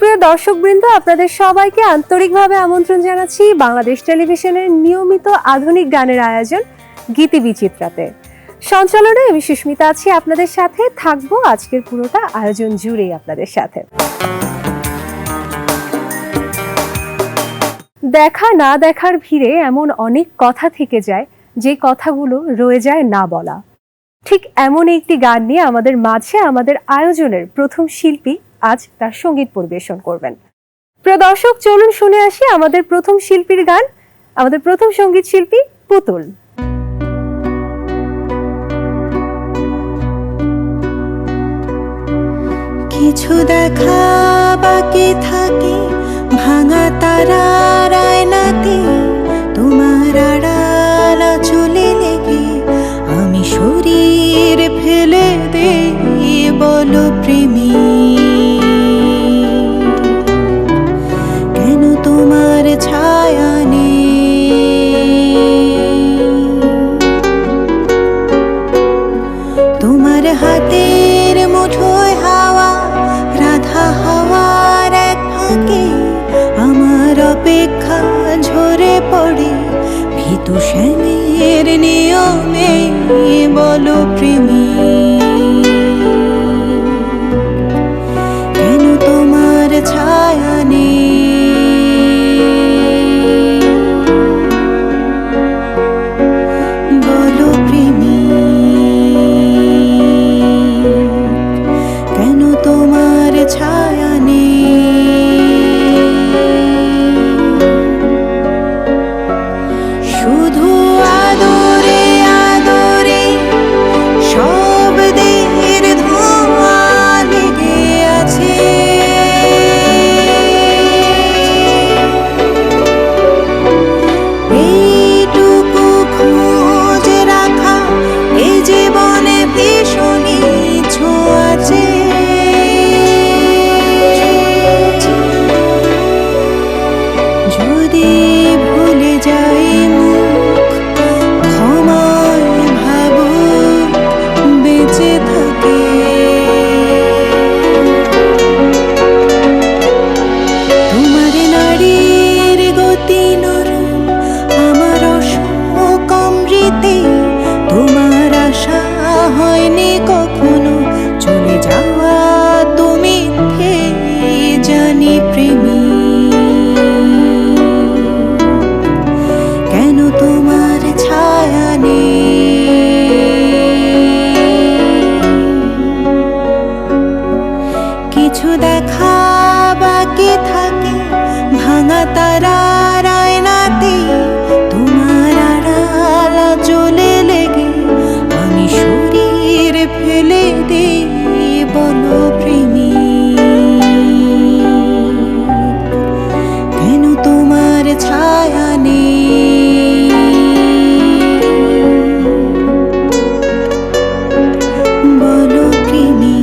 সুপ্রিয় দর্শকবৃন্দ, আপনাদের সবাইকে আন্তরিকভাবে আমন্ত্রণ জানাচ্ছি বাংলাদেশ টেলিভিশনের নিয়মিত আধুনিক গানের আয়োজন গীতি বিচিত্রাতে। সঞ্চালনে আমি সুস্মিতা আছি, আপনাদের সাথে থাকবো আজকের পুরোটা আয়োজন জুড়েই আপনাদের সাথে। দেখা না দেখার ভিড়ে এমন অনেক কথা থেকে যায় যে কথাগুলো রয়ে যায় না বলা। ঠিক এমন একটি গান নিয়ে আমাদের মাঝে আমাদের আয়োজনের প্রথম শিল্পী আজ তার সঙ্গীত পরিবেশন করবেন। প্রিয় দর্শক, চলুন শুনে আসি আমাদের প্রথম শিল্পীর গান। আমাদের প্রথম সঙ্গীত শিল্পী পুতুল। কিছু দেখা বাকি থাকে ভাঙা তারার আয়নাতে, তোমার আড়াল চলে লেগে আমি শরীর ফেলে দেই। বলো প্রেমী, কেন তোমার ছায়া নেই? তোমার হাতের মুঠোয় হাওয়া, রাধা হাওয়ার এক ফাঁকে আমার অপেক্ষা ঝরে পড়ে ভীতু শ্যামের নিয়মে। বলো প্রেমী, কেন তোমার ছায়া নেই? বলো প্রেমী, কেন তোমার ছায়া নেই? শুধু আদরে আদরে শব্দের ধোঁয়া লেগে আছে। এইটুকু খোঁজ রাখা এ জীবনে ভীষণই ছোঁয়াচে। যদি ভুলে যাই মুখ, ক্ষমায় ভাবুক বেঁচে থাকে। তোমার নারীর গতি নরম, আমার অশোক অমৃতে। তোমার আশা হয়নি কখনো চলে যাওয়া তুমি জানি প্রেমী, কেন তোমার ছায়া নেই? কিছু দেখা বাকি থাকে ভাঙা তারার আয়নাতে, তোমার আড়াল চলে লেগে আমি শরীর ফেলে দেই। বলো প্রেমী, কেন তোমার ছায়া নেই? বলো প্রেমী,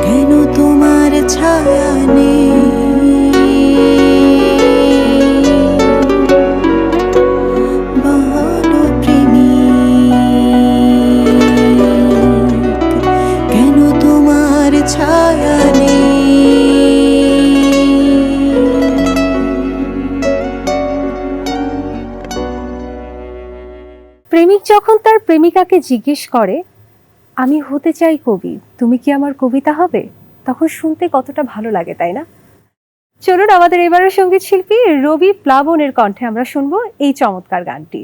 কেন তোমার ছায়া নেই? বলো প্রেমী, কেন তোমার ছায়া নেই? প্রেমিক যখন তার প্রেমিকাকে জিজ্ঞেস করে, আমি হতে চাই কবি, তুমি কি আমার কবিতা হবে, তখন শুনতে কতটা ভালো লাগে, তাই না? চলুন আমাদের এবারের সঙ্গীত শিল্পী রবি প্লাবনের কণ্ঠে আমরা শুনবো এই চমৎকার গানটি।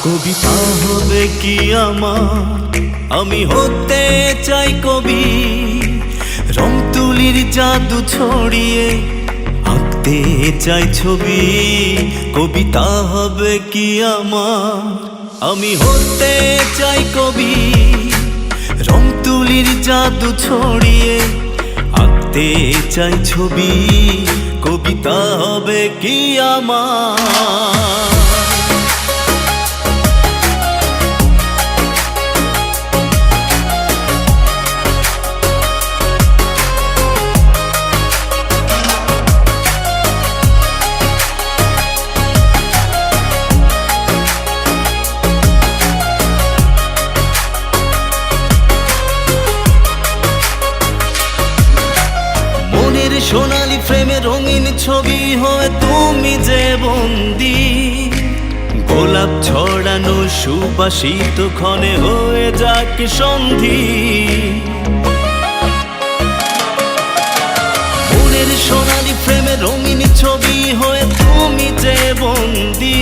কবিতা হবে কি আমার, আমি হতে চাই কবি। রং তুলির জাদু ছড়িয়ে আঁকতে চাই ছবি। কবিতা হবে কি আমার, আমি হতে চাই কবি। রং তুলির জাদু ছড়িয়ে আঁকতে চাই ছবি, কবিতা হবে কি আমার। সোনালি ফ্রেমে রঙিন ছবি হয়ে তুমি যে বন্দি, গোলাপ ছড়ানো সুবাসিত ক্ষণে হয়ে যাক সন্ধি। মনের সোনালি ফ্রেমে রঙিন ছবি হয়ে তুমি যে বন্দি,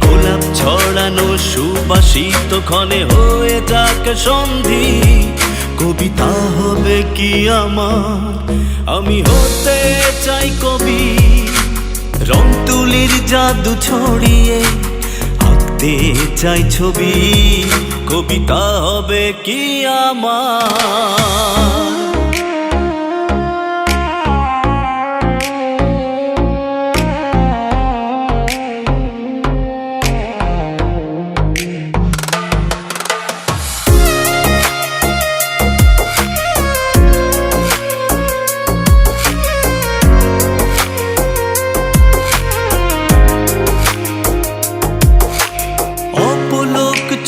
গোলাপ ছড়ানো সুবাসিত ক্ষণে হয়ে যাক সন্ধি। কবিতা হবে কি আমার, আমি হতে চাই কবি, রং তুলির জাদু ছড়িয়ে আঁকতে চাই ছবি, কবিতা হবে কি আমার।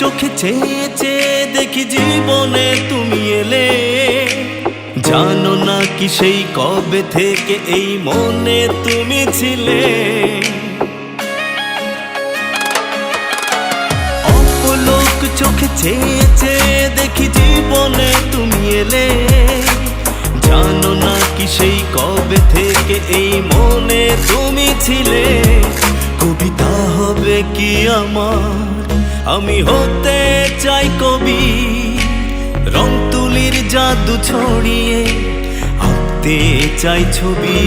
চোখে চেয়ে চেয়ে দেখি জীবনে তুমি এলে, জানো না কি সেই কবে থেকে এই মনে তুমি ছিলে। অপলোক চোখে চেয়ে চেয়ে দেখি জীবনে তুমি এলে, জানো না কি সেই কবে থেকে এই মনে তুমি ছিলে। কবিতা হবে কি আমার, আমি হতে চাই কবি, রং তুলির জাদু ছড়িয়ে আঁকতে চাই ছবি,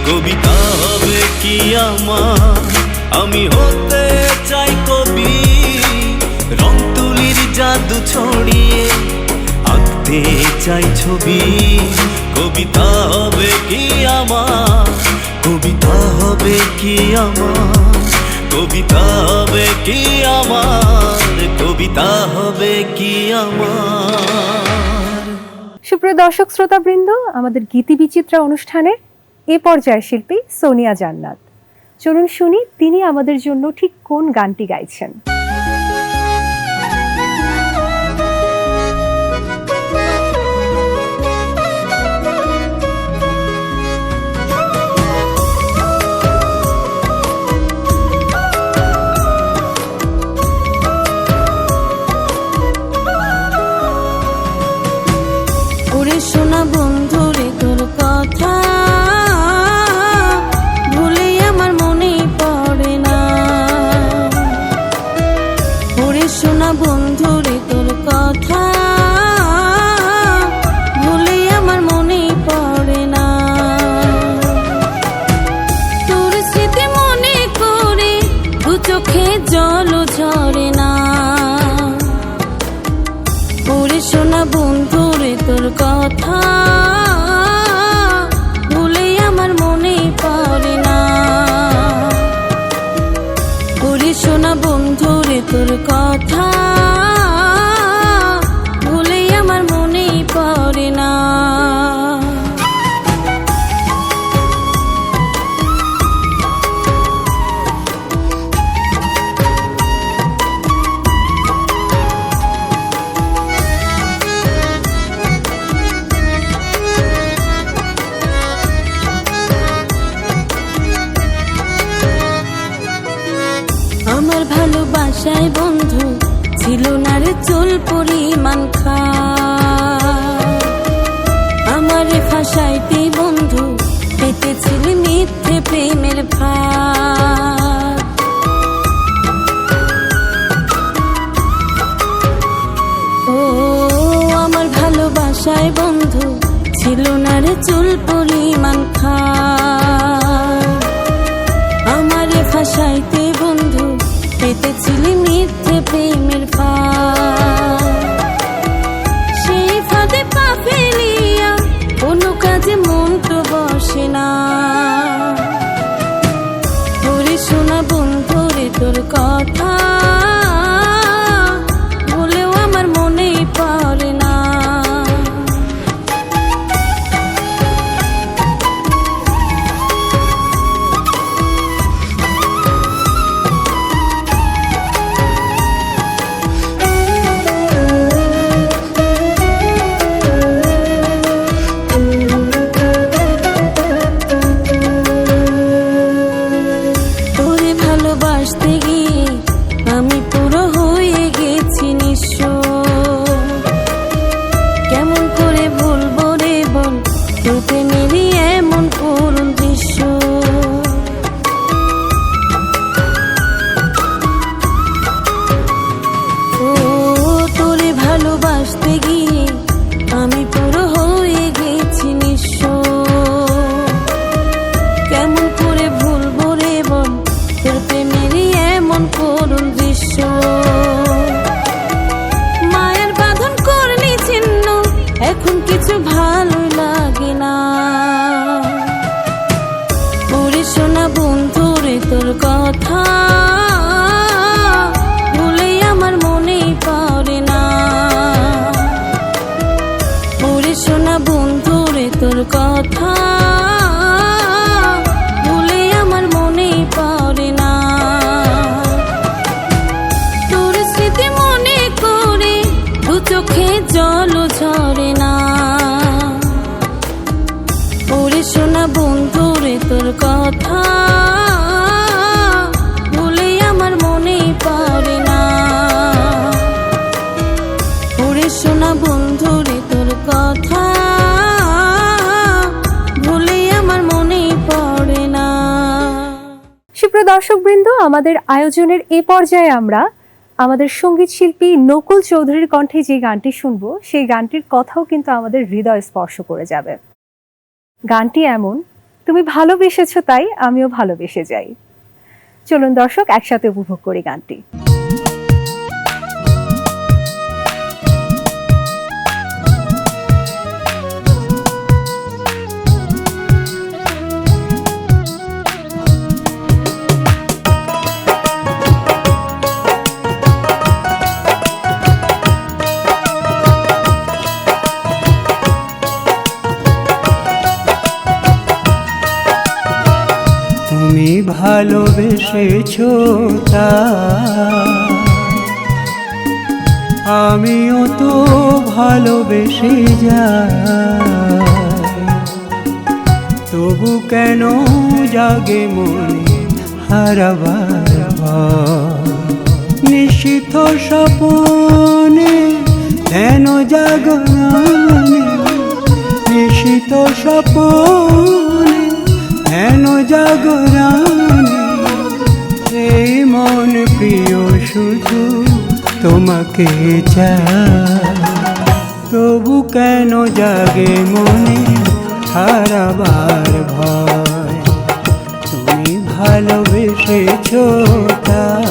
কবিতা হবে কি আমার। আমি হতে চাই কবি, রং তুলির জাদু ছড়িয়ে আঁকতে চাই ছবি, কবিতা হবে কি আমার। কবিতা হবে কি আমার, কবিতা হবে কি আমার, কবিতা হবে কি আমার। সুপ্রিয় দর্শক শ্রোতাবৃন্দ, আমাদের গীতি বিচিত্রা অনুষ্ঠানের এ পর্যায়ের শিল্পী সোনিয়া জান্নাত। চলুন শুনি তিনি আমাদের জন্য ঠিক কোন গানটি গাইছেন। শোনা বন্ধুরে তোর কথা ভুলে আমার মনে পড়ে না, ওরে শোনা বন্ধুরে তোর কথা ভুলে আমার মনে পড়ে না। তোর স্মৃতি মনে করে দু চোখে জল ঝরে না, ওরে শোনা বন্ধুরে তোর কথা ভুলে আমার মনে পড়ে না, ওরে শোনা বন্ধুরে তোর কথা ভুলে আমার মনে পড়ে না। আমার ভালোবাসায় বন্ধু ছিল না রে চুল পরিমাণ খা, আমারে ফাঁসাইতে বন্ধু পেতেছিল মিথ্যে প্রেমের ফাঁদ। ও আমার ভালোবাসায় বন্ধু ছিল না রে চুল পরিমাণ খা, আমারে ফাঁসাইতে বন্ধু পেতেছিলি মিথ্যে প্রেমের ফাঁদ। তোর কথা ভুলেও আমার মনেই পড়ে না। তোরে ভালোবাসতে গিয়ে আমি পুরো হয়ে গেছি নিঃস্ব। কেমন করে ভুলবো রে বল তোর প্রেমেরই এমন করুণ দৃশ্য। ও তোরে ভালোবাসতে গিয়ে আমি পুরো হয়ে গেছি নিঃস্ব। কেমন করে ভুলবো রে বল তোর প্রেমেরই এমন করুণ দৃশ্য। মায়ের বাঁধন করলি ছিন্ন এখন কিছু ভালো লাগে না। ওরে শোনা বন্ধু রে তোর কথা ভুলেই আমার মনেই পড়ে না। ওরে শোনা বন্ধু রে তোর কথা ভুলেই আমার মনেই পড়ে না। তোর স্মৃতি মনে করে দু চোখে জল ঝরে না। ওরে শোনা বন্ধু রে তোর কথা ভুলেই আমার মনেই পড়ে না। ওরে শোনা বন্ধু রে তোর কথা ভুলেই আমার মনেই পড়ে না। সুপ্রিয় দর্শকবৃন্দ, আমাদের আয়োজনের এ পর্যায়ে আমরা আমাদের সঙ্গীত শিল্পী নকুল চৌধুরীর কণ্ঠে যে গানটি শুনবো সেই গানটির কথাও কিন্তু আমাদের হৃদয় স্পর্শ করে যাবে। গানটি এমন, তুমি ভালোবেসেছো তাই আমিও ভালোবেসে যাই। চলুন দর্শক একসাথে উপভোগ করি গানটি। তুমি ভালোবেসেছো তাই আমিও তো ভালোবেসে যাই। তবু কেন জাগে মনে হারাবার ভয়। নিশীথ স্বপনে কেন জাগরণে, নিশীথ স্বপনে কেন জাগরণে। এই মন প্রিয় শুধু তোমাকে চায়। তবু কেন জাগে মনে হারাবার ভয়। তুমি ভালোবেসেছো তাই।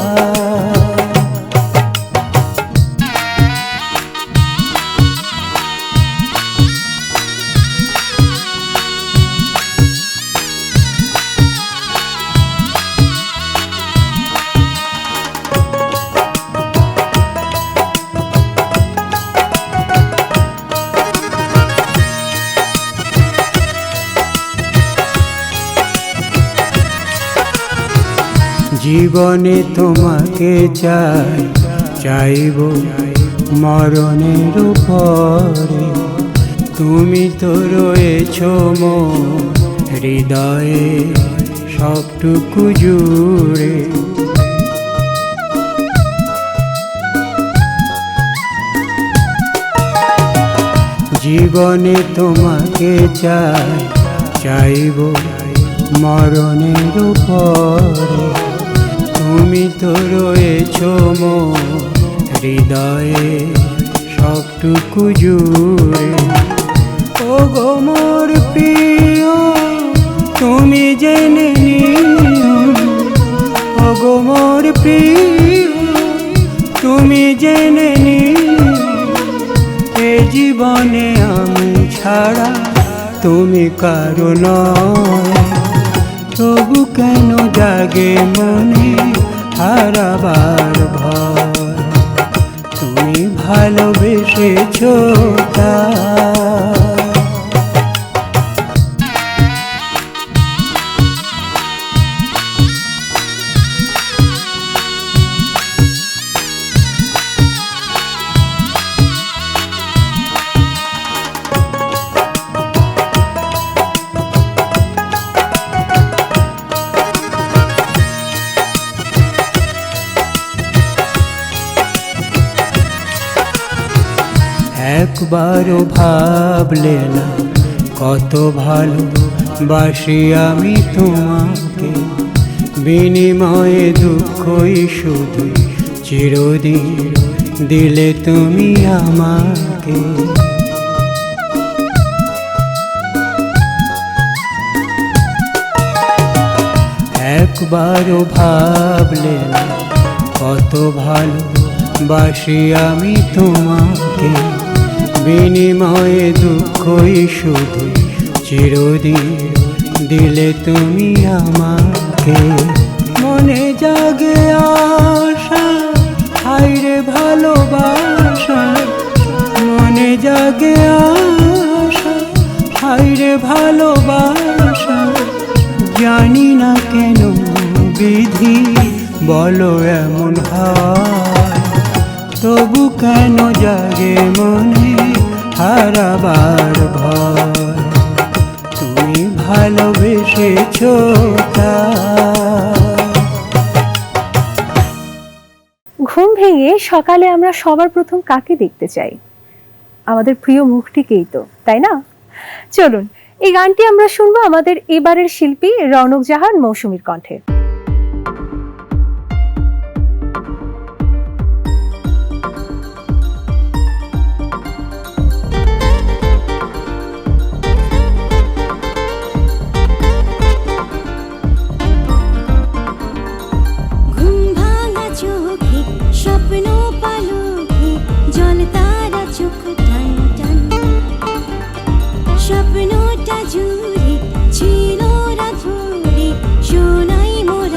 জীবনে তোমাকে চাই, চাইব মরণের পরে। তুমি তো রয়েছো মোর হৃদয়ে সবটুকু জুড়ে। জীবনে তোমাকে চাই, চাইব মরণের পরে। তুমি তো রয়েছো মোর হৃদয়ে সবটুকু জুড়ে। ও গো মোর প্রিয় তুমি জেনে নিও। ও গো মোর প্রিয় তুমি জেনে নিও। এ জীবনে আমি ছাড়া তুমি কারো নয়। তবু কেন জাগে মনে একবারও ভাবলে না কত ভালো বাসি আমি তোমাকে, বিনিময়ে দুঃখই শুধু চিরদিন দিলে তুমি আমাকে। একবারও ভাবলে না কত ভালো বাসি আমি তোমাকে, বিনিময়ে দুঃখই শুধু চিরদিন দিলে তুমি আমাকে। মনে জাগে আশা হায়রে ভালোবাসা, মনে জাগে আশা হায়রে ভালোবাসা, জানি না কেন বিধি বলো এমন হয়, তবু কেন জাগে মনে হারাবার ভয়, তুমি ভালোবেসেছো তাই। ঘুম ভেঙে সকালে আমরা সবার প্রথম কাকে দেখতে চাই? আমাদের প্রিয় মুখটিকেই তো, তাই না? চলুন এই গানটি আমরা শুনবো আমাদের এবারের শিল্পী রৌনক জাহান মৌসুমীর কণ্ঠে। ঘুম ভাঙা চোখে স্বপ্ন পালকে জল তারা চোখ টান টান, স্বপ্নটা জুড়ে ছিল রাধুরে সোনাই মোর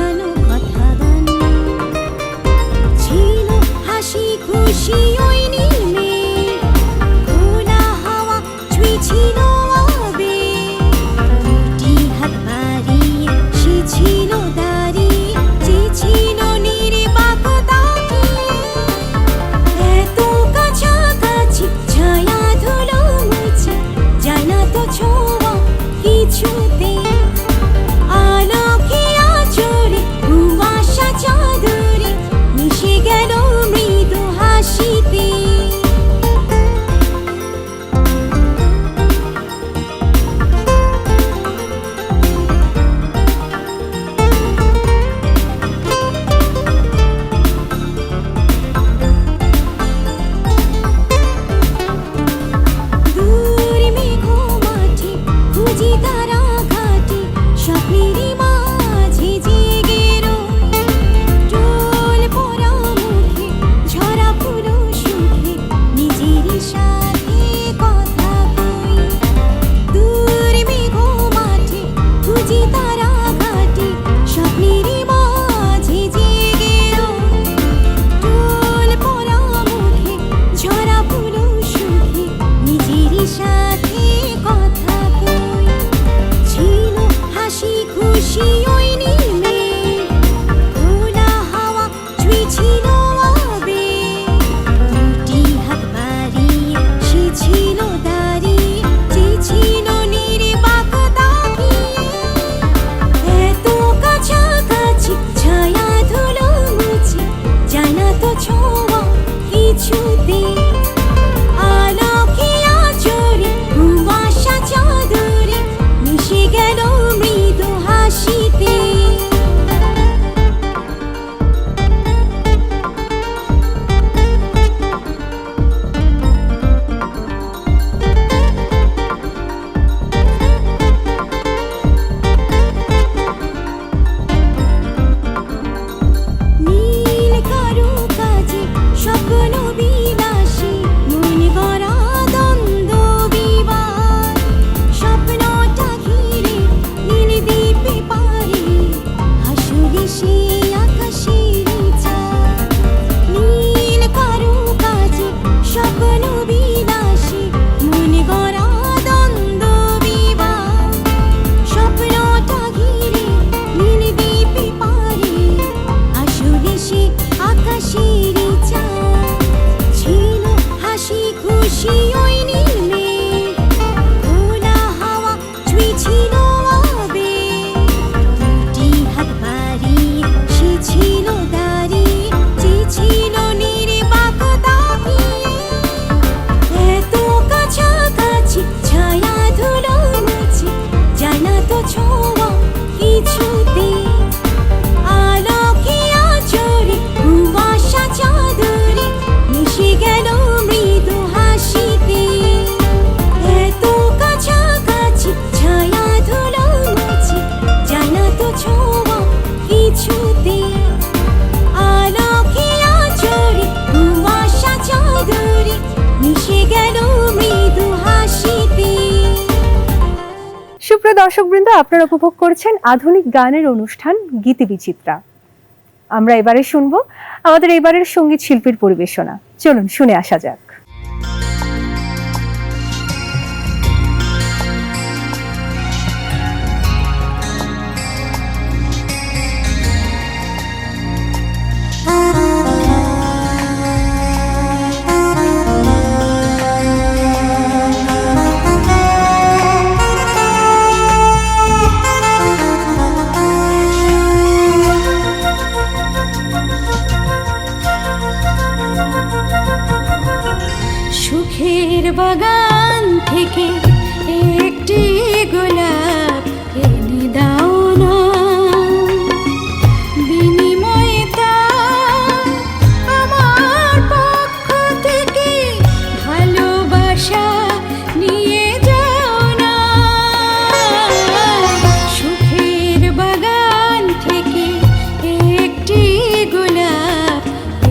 সুপ্রিয় দর্শকবৃন্দ, আপনারা উপভোগ করছেন আধুনিক গানের অনুষ্ঠান গীতি বিচিত্রা। আমরা এবারে শুনবো আমাদের এবারের সঙ্গীত শিল্পীর পরিবেশনা। চলুন শুনে আসা যাক। সুখের বাগান থেকে একটি গোলাপ এনে দাও না, বিনিময়ে তা আমার পক্ষ থেকে ভালোবাসা নিয়ে যাও না। সুখের বাগান থেকে একটি গোলাপ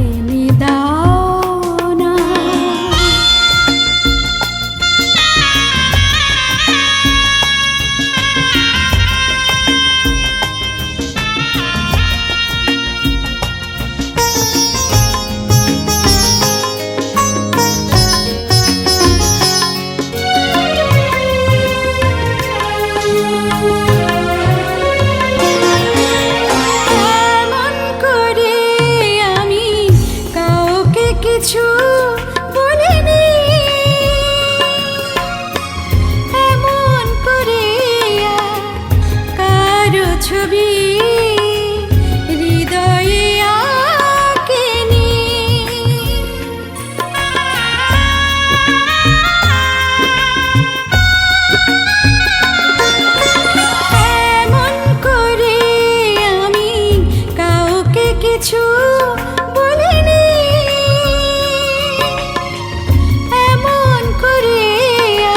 এনে দাও না। এমন করে আমি কাউকে কিছু বলিনি, এমন করে আর কারো ছবি হৃদয়ে আঁকিনি। এমন করে আমি কাউকে কিছু বলিনি, এমন করে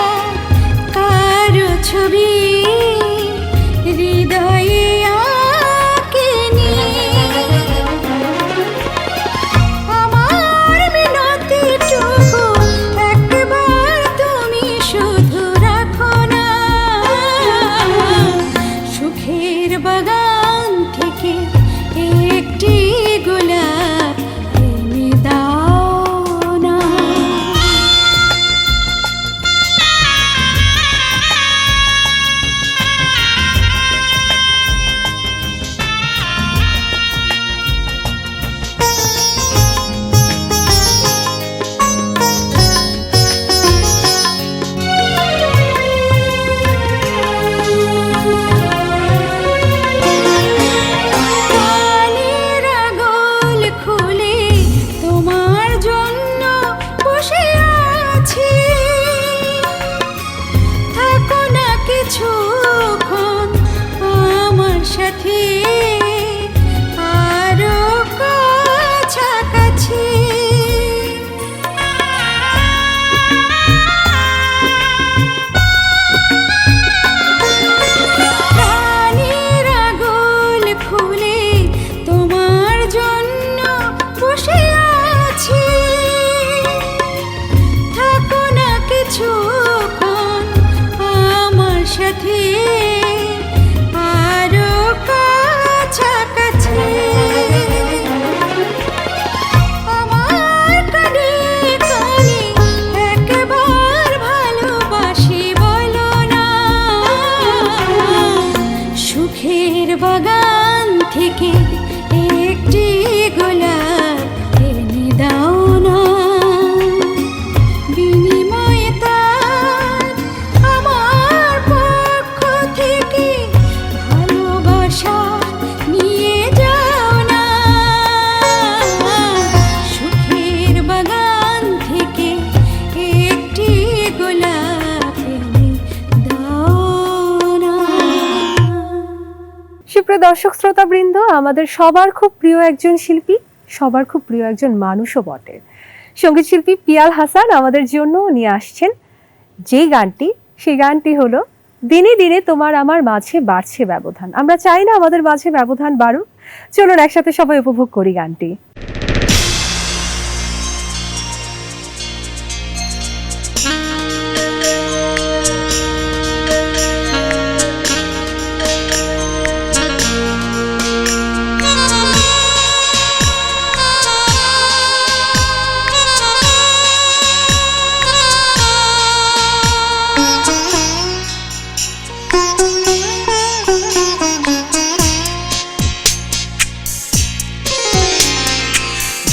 আর কারো ছবি হৃদয়ে আঁকিনি। আমার মিনতিটুকু একবার তুমি শুধু রাখো না। সুখের বাগান থেকে একটি গোলাপ এনে দাও না। কানের আগল খুলে তোমার জন্য বসে আছি, থাকো না কিছুক্ষণ আমার সাথে আরো কাছাকাছি। কানের আগল খুলে তোমার জন্য বসে আছি, থাকো না কিছুক্ষণ আমার সাথে আরো কাছাকাছি। আমার কানে কানে একবার ভালোবাসি বলো না। সুখের বাগান থেকে একটি গোলাপ এনে দাও না, বিনিময়ে তার আমার পক্ষ থেকে ভালোবাসা নিয়ে যাও না। সুখের বাগান থেকে একটি গোলাপ এনে দাও না। সুপ্রিয় দর্শক শ্রোতাবৃন্দ, আমাদের সবার খুব প্রিয় একজন শিল্পী, সবার খুব প্রিয় একজন মানুষও বটে। সঙ্গীত শিল্পী পিয়াল হাসান আমাদের জন্য নিয়ে আসছেন যে গানটি, সেই গানটি হলো দিনে দিনে তোমার আমার মাঝে বাড়ছে ব্যবধান। আমরা চাই না আমাদের মাঝে ব্যবধান বাড়ুক। চলুন একসাথে সবাই উপভোগ করি গানটি।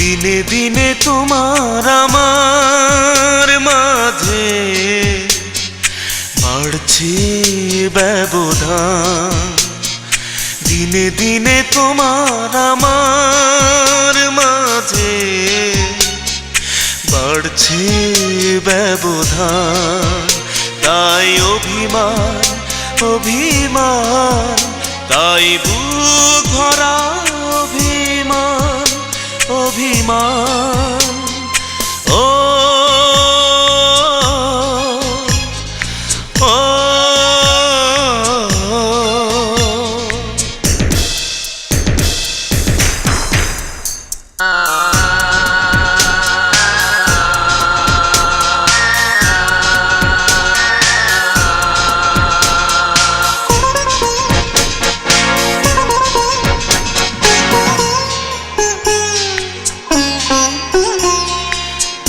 দিনে দিনে তোমার আমার মাঝে বাড়ছে ব্যবধান, দিনে দিনে তোমার আমার মাঝে বাড়ছে ব্যবধান। তাই অভিমান অভিমান, তাই বুক ভরা অভিমান অভিমান। ও ও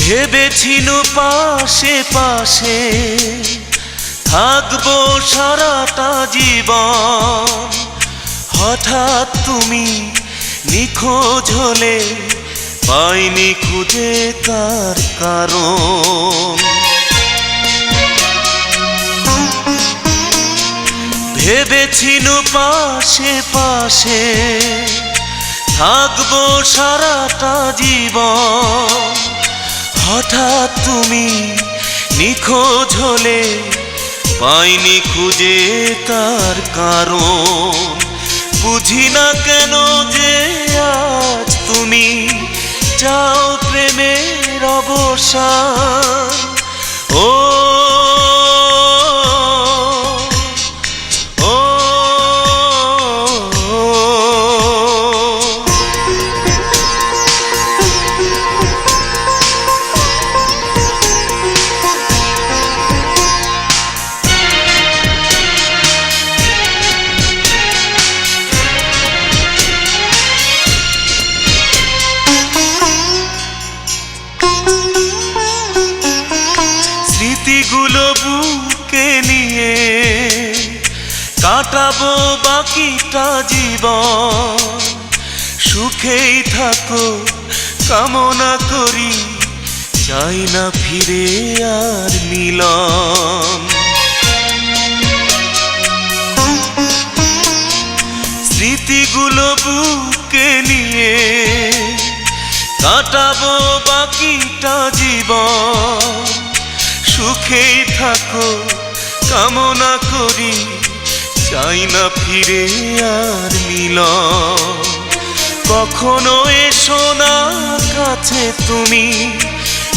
ভেবেছিল পাশে পাশে থাকবো সারাটা জীবন, হঠাৎ তুমি নিখোঁজ হলে পাইনি খুঁজে তার কারণ। ভেবেছিল পাশে পাশে থাকবো সারাটা জীবন, হঠাৎ তুমি নিখোঁজ হলে পাইনি খুঁজে তার কারণ। বুঝি না কেন যে আজ তুমি চাও প্রেমের অবসান। ও ও স্মৃতিগুলো বুকে নিয়ে কাটাবো বাকিটা জীবন, সুখেই থাকো কামনা করি, চাই না ফিরে আর মিলন। স্মৃতিগুলো বুকে নিয়ে কাটাবো বাকিটা জীবন, সুখেই থাকো কামনা করি, চাই না ফিরে আর মিলন। কখনো এসো না কাছে তুমি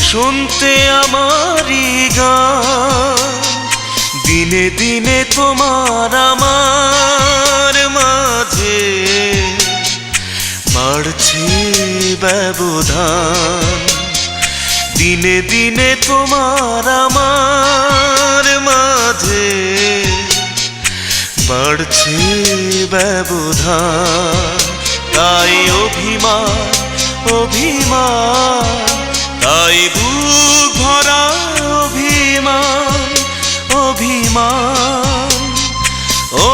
শুনতে আমারই গান, দিনে দিনে তোমার আমার মাঝে বাড়ছে ব্যবধান, দিনে দিনে তোমার আমার মাঝে বাড়ছে ব্যবধান। তাই অভিমান অভিমান, তাই বুক ভরা অভিমান অভিমান। ও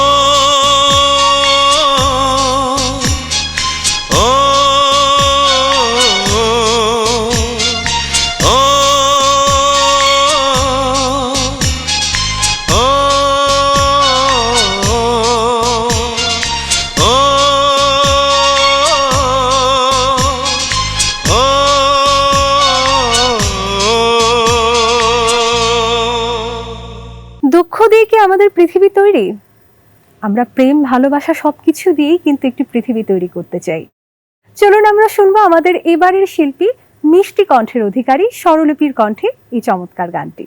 দুঃখ দিয়ে কি আমাদের পৃথিবী তৈরি? আমরা প্রেম ভালোবাসা সবকিছু দিয়েই কিন্তু একটি পৃথিবী তৈরি করতে চাই। চলুন আমরা শুনবো আমাদের এবারের শিল্পী মিষ্টি কণ্ঠের অধিকারী স্বরলিপির কণ্ঠে এই চমৎকার গানটি।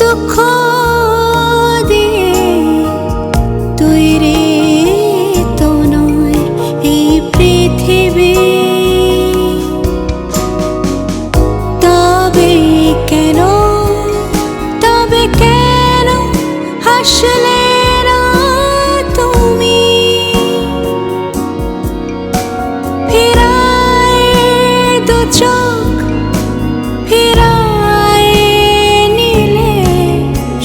দুঃখ দিয়ে তৈরি তো নয় এই পৃথিবী, তবে কেন হাসলে না তুমি? ফিরায় দু চোখ, ফিরায় নিলে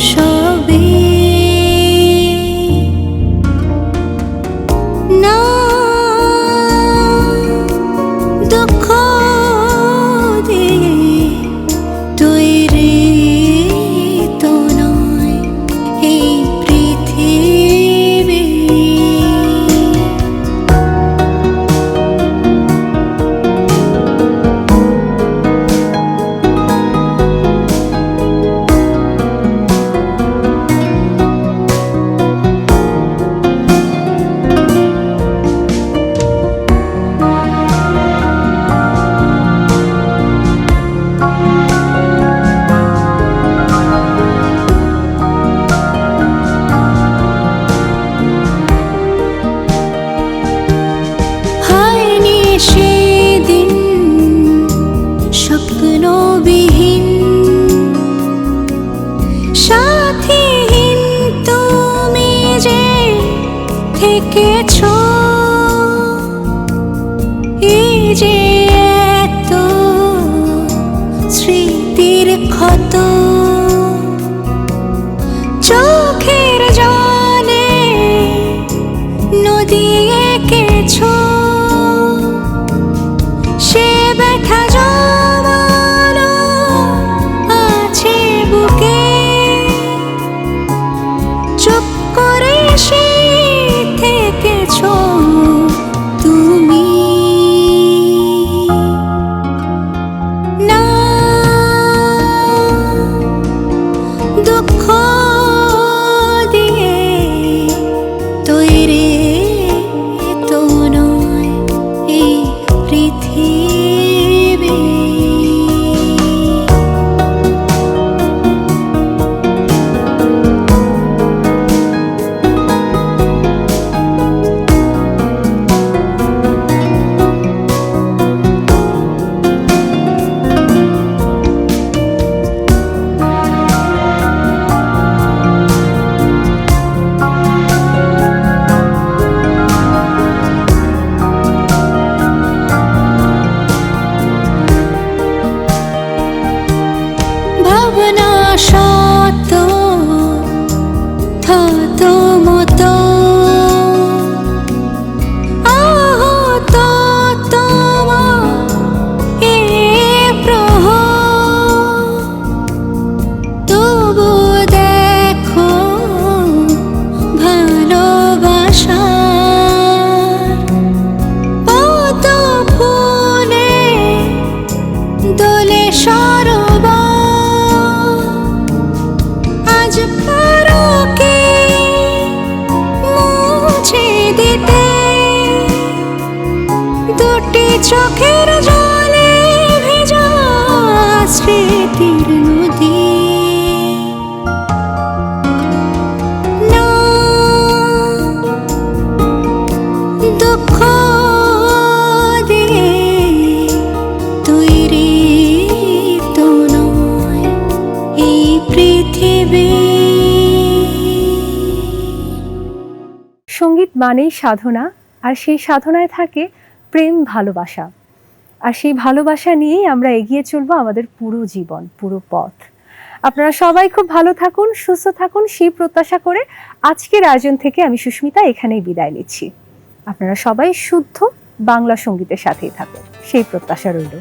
সবই না। দুঃখ দিয়ে তৈরি তো নয় এই পৃথিবী। হয়নি সেদিন স্বপ্নবিহীন, সাথীহীন তুমি যে থেকেছ, এই যে এত স্মৃতির ক্ষত, চোখের জলে নদী এঁকেছ, সে ব্যথা জমানো আছে বুকে, চুপ করে সে থেকেছ তুমি। না, দুঃখ দিয়ে তৈরি তো নয় এই পৃথিবী। ভাবনা শত থত মতো, আহত তোমার এ প্রহর, তবু দেখো ভালোবাসার পদ ফুলে দোলে সরোবর। আজ পারো কি মুছে দিতে দুটি চোখের জলে ভেজা স্মৃতির নদী? না, দুঃখ দিয়ে তৈরি তো নয় এই পৃথিবী। সঙ্গীত মানেই সাধনা, আর সেই সাধনায় থাকে প্রেম, ভালোবাসা। আর সেই ভালোবাসা নিয়েই আমরা এগিয়ে চলবো আমাদের পুরো জীবন, পুরো পথ। আপনারা সবাই খুব ভালো থাকুন, সুস্থ থাকুন, সেই প্রত্যাশা করে আজকের আয়োজন থেকে আমি সুস্মিতা এখানেই বিদায় নিচ্ছি। আপনারা সবাই শুদ্ধ বাংলা সঙ্গীতের সাথেই থাকুন, সেই প্রত্যাশা রইল।